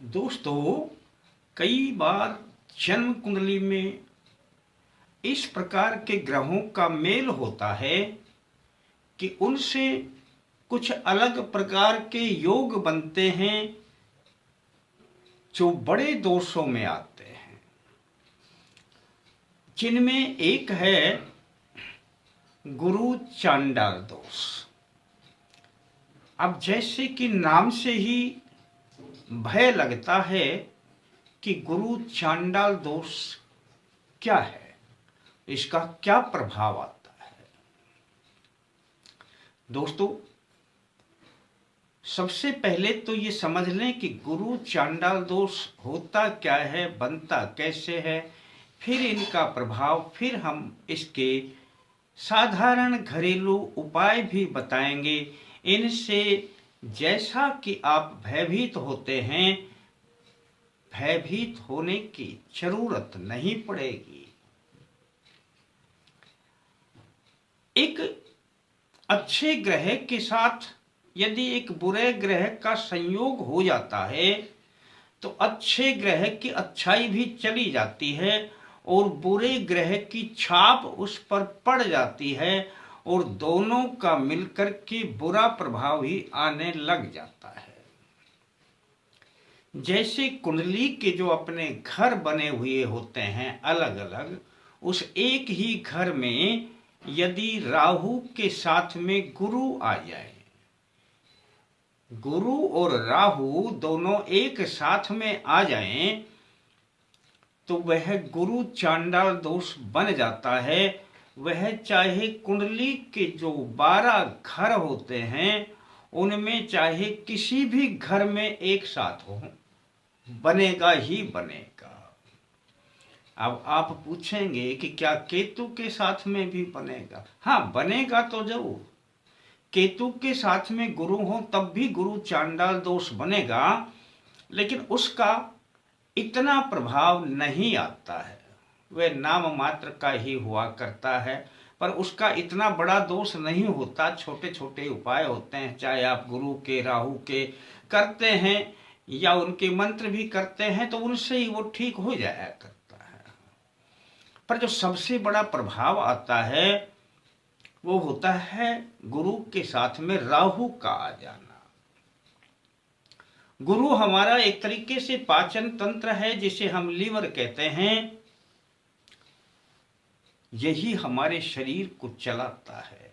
दोस्तों, कई बार जन्म कुंडली में इस प्रकार के ग्रहों का मेल होता है कि उनसे कुछ अलग प्रकार के योग बनते हैं जो बड़े दोषों में आते हैं, जिनमें एक है गुरु चांडाल दोष। अब जैसे कि नाम से ही भय लगता है कि गुरु चांडाल दोष क्या है, इसका क्या प्रभाव आता है। दोस्तों, सबसे पहले तो ये समझ लें कि गुरु चांडाल दोष होता क्या है, बनता कैसे है, फिर इनका प्रभाव, फिर हम इसके साधारण घरेलू उपाय भी बताएंगे। इनसे जैसा कि आप भयभीत होते हैं, भयभीत होने की जरूरत नहीं पड़ेगी। एक अच्छे ग्रह के साथ यदि एक बुरे ग्रह का संयोग हो जाता है तो अच्छे ग्रह की अच्छाई भी चली जाती है और बुरे ग्रह की छाप उस पर पड़ जाती है और दोनों का मिलकर के बुरा प्रभाव ही आने लग जाता है। जैसे कुंडली के जो अपने घर बने हुए होते हैं अलग अलग, उस एक ही घर में यदि राहु के साथ में गुरु आ जाए, गुरु और राहु दोनों एक साथ में आ जाएं, तो वह गुरु चांडाल दोष बन जाता है। वह चाहे कुंडली के जो 12 घर होते हैं उनमें चाहे किसी भी घर में एक साथ हो, बनेगा ही बनेगा। अब आप पूछेंगे कि क्या केतु के साथ में भी बनेगा? हाँ, बनेगा तो जरूर। केतु के साथ में गुरु हो तब भी गुरु चांडाल दोष बनेगा, लेकिन उसका इतना प्रभाव नहीं आता है। वह नाम मात्र का ही हुआ करता है, पर उसका इतना बड़ा दोष नहीं होता। छोटे छोटे उपाय होते हैं, चाहे आप गुरु के राहु के करते हैं या उनके मंत्र भी करते हैं तो उनसे ही वो ठीक हो जाया करता है। पर जो सबसे बड़ा प्रभाव आता है वो होता है गुरु के साथ में राहु का आ जाना। गुरु हमारा एक तरीके से पाचन तंत्र है, जिसे हम लीवर कहते हैं। यही हमारे शरीर को चलाता है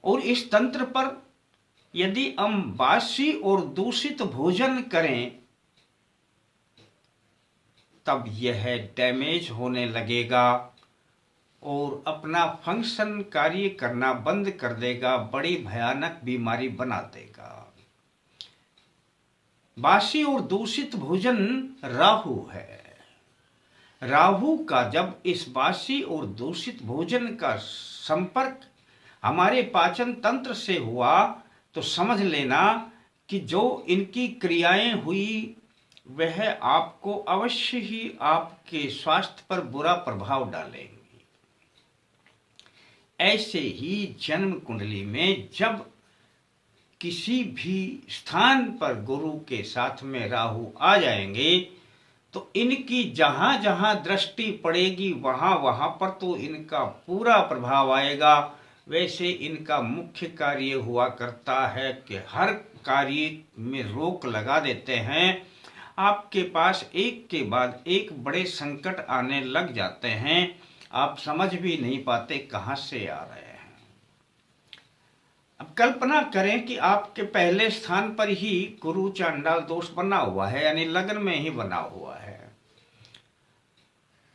और इस तंत्र पर यदि हम बासी और दूषित भोजन करें तब यह डैमेज होने लगेगा और अपना फंक्शन कार्य करना बंद कर देगा, बड़ी भयानक बीमारी बना देगा। बासी और दूषित भोजन राहु है। राहु का जब इस बासी और दूषित भोजन का संपर्क हमारे पाचन तंत्र से हुआ तो समझ लेना कि जो इनकी क्रियाएं हुई वह आपको अवश्य ही आपके स्वास्थ्य पर बुरा प्रभाव डालेंगी। ऐसे ही जन्म कुंडली में जब किसी भी स्थान पर गुरु के साथ में राहु आ जाएंगे तो इनकी जहां जहां दृष्टि पड़ेगी वहां वहां पर तो इनका पूरा प्रभाव आएगा। वैसे इनका मुख्य कार्य हुआ करता है कि हर कार्य में रोक लगा देते हैं। आपके पास एक के बाद एक बड़े संकट आने लग जाते हैं, आप समझ भी नहीं पाते कहां से आ रहे हैं। अब कल्पना करें कि आपके पहले स्थान पर ही गुरु चांडाल दोष बना हुआ है, यानी लग्न में ही बना हुआ है।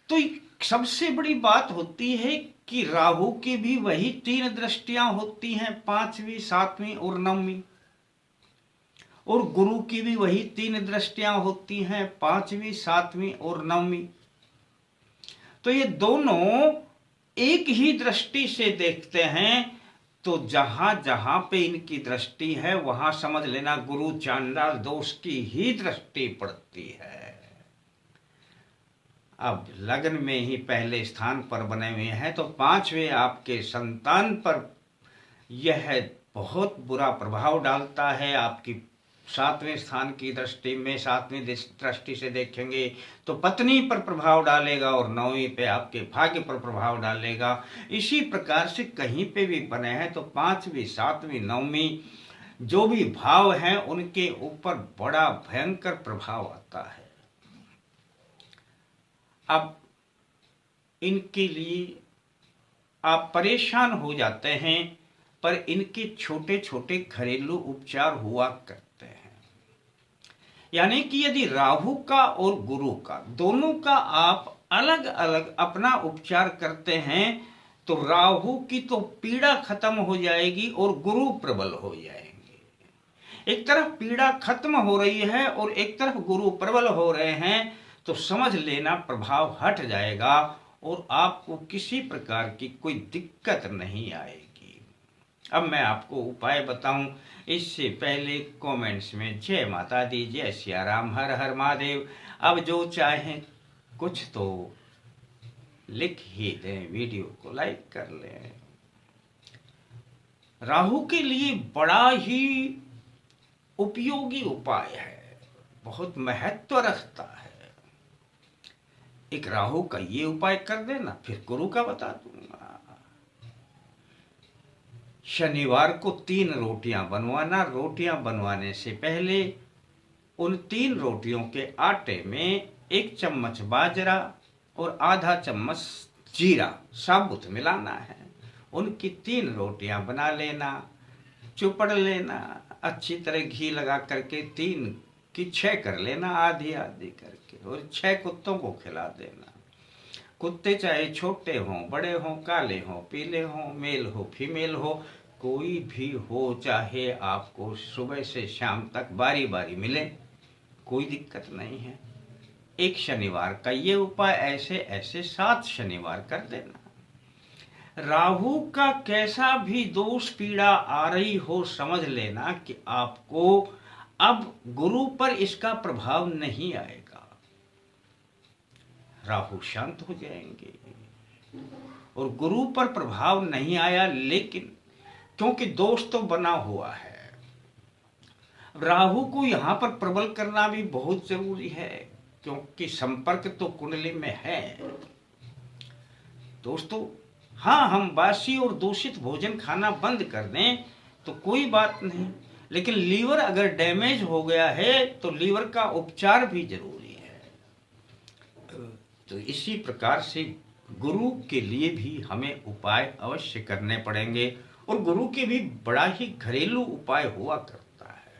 तो सबसे बड़ी बात होती है कि राहु की भी वही 3 दृष्टियां होती हैं, 5वीं, 7वीं और 9वीं, और गुरु की भी वही 3 दृष्टियां होती हैं, 5वीं, 7वीं और 9वीं। तो ये दोनों एक ही दृष्टि से देखते हैं, तो जहां जहां पे इनकी दृष्टि है वहां समझ लेना गुरु चांडाल दोष की ही दृष्टि पड़ती है। अब लग्न में ही पहले स्थान पर बने हुए हैं तो 5वें आपके संतान पर यह बहुत बुरा प्रभाव डालता है। आपकी सातवें स्थान की दृष्टि में, सातवीं दृष्टि से देखेंगे तो पत्नी पर प्रभाव डालेगा और नौवीं पे आपके भाग्य पर प्रभाव डालेगा। इसी प्रकार से कहीं पे भी बने हैं तो पांचवी, सातवीं, नौवीं जो भी भाव हैं उनके ऊपर बड़ा भयंकर प्रभाव आता है। अब इनके लिए आप परेशान हो जाते हैं, पर इनके छोटे छोटे घरेलू उपचार हुआ करते हैं। यानी कि यदि राहु का और गुरु का दोनों का आप अलग अलग अपना उपचार करते हैं तो राहु की तो पीड़ा खत्म हो जाएगी और गुरु प्रबल हो जाएंगे। एक तरफ पीड़ा खत्म हो रही है और एक तरफ गुरु प्रबल हो रहे हैं, तो समझ लेना प्रभाव हट जाएगा और आपको किसी प्रकार की कोई दिक्कत नहीं आएगी। अब मैं आपको उपाय बताऊं, इससे पहले कमेंट्स में जय माता दी, जय सिया राम, हर हर महादेव। अब जो चाहें कुछ तो लिख ही दें, वीडियो को लाइक कर लें। राहु के लिए बड़ा ही उपयोगी उपाय है, बहुत महत्व रखता है। एक राहु का ये उपाय कर देना, फिर गुरु का बता दूंगा। शनिवार को 3 रोटियां बनवाना। रोटियां बनवाने से पहले उन 3 रोटियों के आटे में 1 चम्मच बाजरा और आधा चम्मच जीरा साबुत मिलाना है। उनकी 3 रोटियां बना लेना, चुपड़ लेना, अच्छी तरह घी लगा करके 3 की 6 कर लेना, आधी आधी करके, और 6 कुत्तों को खिला देना। कुत्ते चाहे छोटे हों, बड़े हों, काले हों, पीले हों, मेल हो, फीमेल हो, कोई भी हो, चाहे आपको सुबह से शाम तक बारी बारी मिले, कोई दिक्कत नहीं है। एक शनिवार का ये उपाय ऐसे ऐसे 7 शनिवार कर देना। राहु का कैसा भी दोष पीड़ा आ रही हो, समझ लेना कि आपको अब गुरु पर इसका प्रभाव नहीं आएगा। राहु शांत हो जाएंगे और गुरु पर प्रभाव नहीं आया, लेकिन क्योंकि दोष तो बना हुआ है, राहु को यहां पर प्रबल करना भी बहुत जरूरी है, क्योंकि संपर्क तो कुंडली में है। दोस्तों, हाँ, हम बासी और दूषित भोजन खाना बंद कर दें तो कोई बात नहीं, लेकिन लीवर अगर डैमेज हो गया है तो लीवर का उपचार भी जरूरी है। तो इसी प्रकार से गुरु के लिए भी हमें उपाय अवश्य करने पड़ेंगे, और गुरु के भी बड़ा ही घरेलू उपाय हुआ करता है।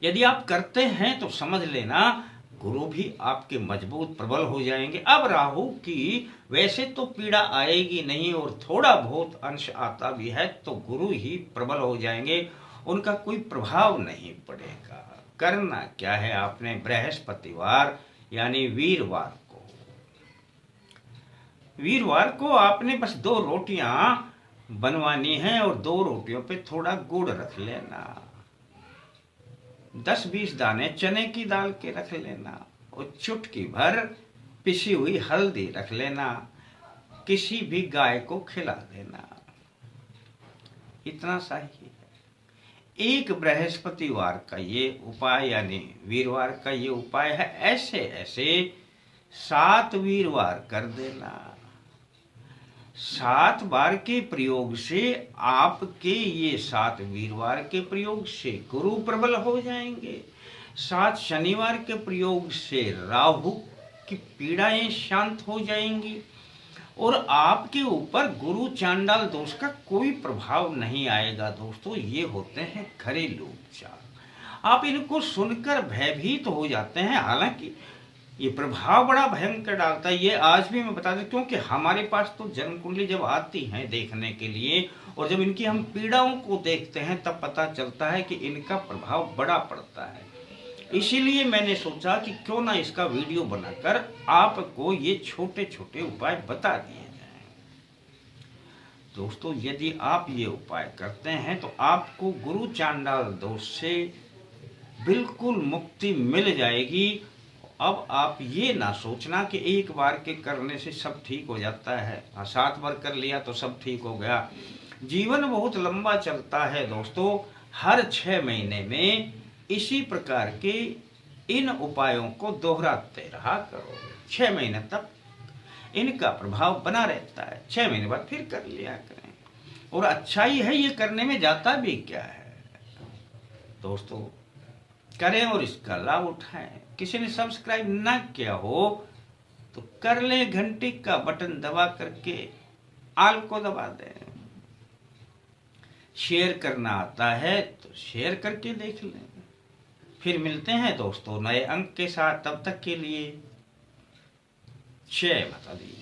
यदि आप करते हैं तो समझ लेना गुरु भी आपके मजबूत प्रबल हो जाएंगे। अब राहु की वैसे तो पीड़ा आएगी नहीं, और थोड़ा बहुत अंश आता भी है तो गुरु ही प्रबल हो जाएंगे, उनका कोई प्रभाव नहीं पड़ेगा। करना क्या है, आपने बृहस्पतिवार यानी वीरवार को आपने बस 2 रोटियां बनवानी है और 2 रोटियों पे थोड़ा गुड़ रख लेना, 10-20 दाने चने की दाल के रख लेना, और चुटकी भर पिसी हुई हल्दी रख लेना, किसी भी गाय को खिला देना। इतना सा ही है। एक बृहस्पतिवार का ये उपाय यानी वीरवार का ये उपाय है। ऐसे ऐसे 7 वीरवार कर देना। 7 बार के प्रयोग से आपके ये 7 वीरवार के प्रयोग से गुरु प्रबल हो जाएंगे। 7 शनिवार के प्रयोग से राहु की पीड़ाएं शांत हो जाएंगी और आपके ऊपर गुरु चांडाल दोष का कोई प्रभाव नहीं आएगा। दोस्तों, ये होते हैं घरेलू उपचार। आप इनको सुनकर भयभीत हो जाते हैं, हालांकि ये प्रभाव बड़ा भयंकर डालता है। ये आज भी मैं बता दूं, क्योंकि हमारे पास तो जन्म कुंडली जब आती है देखने के लिए, और जब इनकी हम पीड़ाओं को देखते हैं तब पता चलता है कि इनका प्रभाव बड़ा पड़ता है। इसीलिए मैंने सोचा कि क्यों ना इसका वीडियो बनाकर आपको ये छोटे छोटे उपाय बता दिए जाएं। दोस्तों, यदि आप ये उपाय करते हैं तो आपको गुरु चांडाल दोष से बिल्कुल मुक्ति मिल जाएगी। अब आप ये ना सोचना कि एक बार के करने से सब ठीक हो जाता है। 7 बार कर लिया तो सब ठीक हो गया। जीवन बहुत लंबा चलता है दोस्तों। हर 6 महीने में इसी प्रकार के इन उपायों को दोहराते रहा करो। 6 महीने तक इनका प्रभाव बना रहता है, 6 महीने बाद फिर कर लिया करें। और अच्छाई है ये करने में, जाता भी क्या है दोस्तों, करें और इसका लाभ उठाएं। किसी ने सब्सक्राइब ना किया हो तो कर ले, घंटी का बटन दबा करके आल को दबा दें। शेयर करना आता है तो शेयर करके देख लें। फिर मिलते हैं दोस्तों नए अंक के साथ, तब तक के लिए जय माता दी।